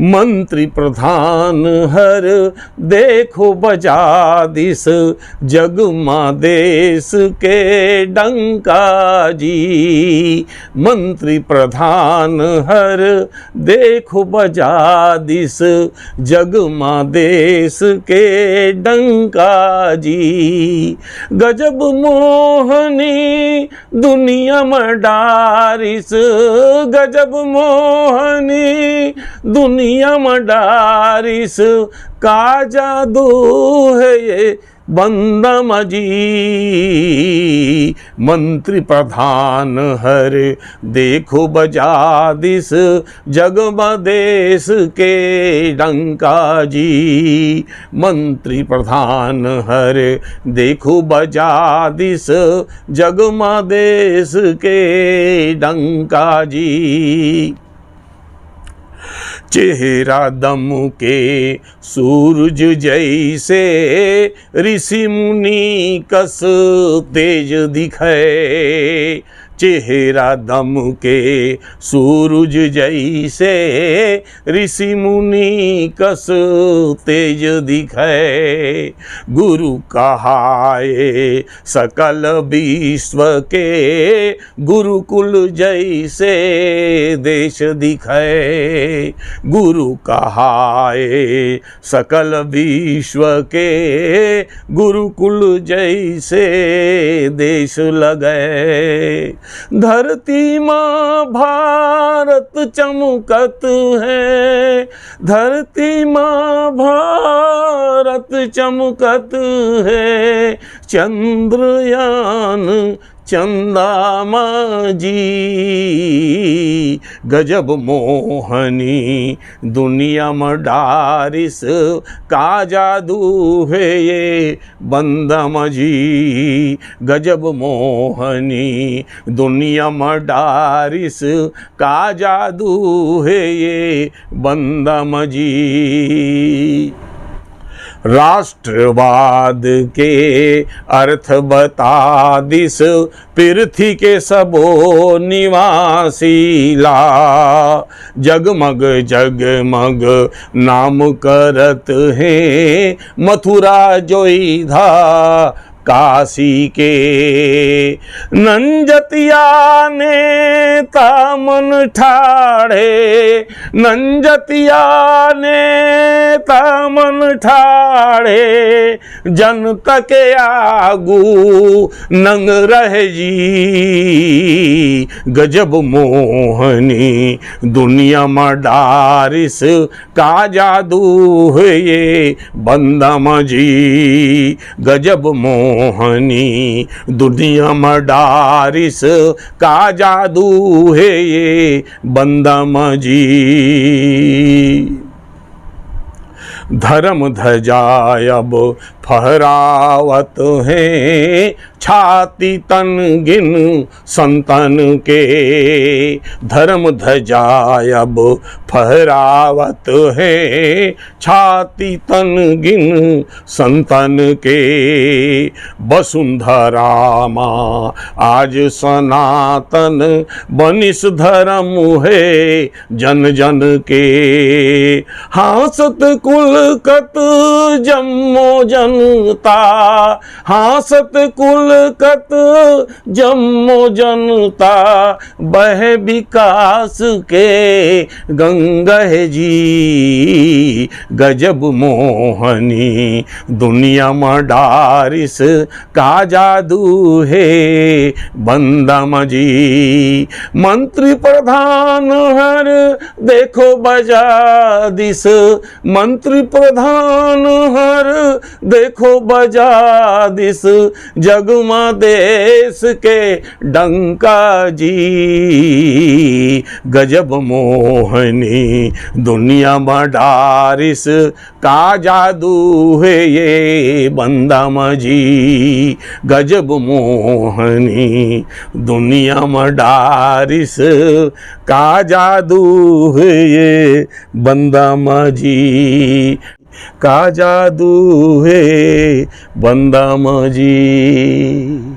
मंत्री प्रधान हर देखो बजा दिस, जगमा देश के डंका जी। मंत्री प्रधान हर देखो बजा दिस, जगमा देश के डंका जी। गजब मोहनी दुनिया में डारिस, गजब मोहनी दुनिया में डारिस, का जादू है ये बंदम जी। मंत्री प्रधान हर देखो बजा दिस, जगमा देश के डंका जी। मंत्री प्रधान हर देखो बजा दिस, जगमा देश के डंका जी। चेहरा दम के सूरज जैसे, ऋषि मुनि कस तेज दिखे। चेहरा दम के सूरज जैसे, ऋषि मुनि कस तेज दिखे। गुरु कहाए सकल विश्व के, गुरुकुल जैसे देश दिखे। गुरु कहाए सकल विश्व के, गुरुकुल जैसे देश लगे। धरती माँ भारत चमकत है, धरती माँ भारत चमकत है। चंद्रयान चंदा माँ जी। गजब मोहनी दुनिया में डारिस, का जादू है ये बंदम जी। गजब मोहनी दुनिया में डारिस, का जादू है ये बंदम जी। राष्ट्रवाद के अर्थ बता दिस, पृथ्वी के सबो निवासीला। जगमग जगमग नाम करत हैं, मथुरा जोईधा काशी के। नंजतिया ने तामन ठाड़े, नंजतिया ने तामन ठाड़े। जनता के आगू नंग रहे जी। गजब मोहनी दुनिया में डारिस, का जादू है ये बंदम जी। गजब मोहनी दुनिया में डारिस, का जादू है ये बंदम जी। धर्म ध्वजा अब फहरावत हैं, छाती तन गिन संतन के। धर्म ध्वजा अब फहरावत हैं, छाती तन गिन संतन के। वसुंधरा माँ आज सनातन, बनिस धर्म है जन जन के। हासत कुल कत जम्मो जनता, हासत कुल कत जम्मो जनता। बह विकास के गंगा है जी। गजब मोहनी दुनिया में डारिस, का जादू है बंदम जी। मंत्री प्रधान हर देखो बजा दिस, मंत्री प्रधान हर देखो बजा दिस। जगमा देश के डंका जी। गजब मोहनी दुनिया में डारिस, का जादू है ये बंदम जी। गजब मोहनी दुनिया में डारिस, का जादू है ये बंदम जी। का जादू है बंदम जी।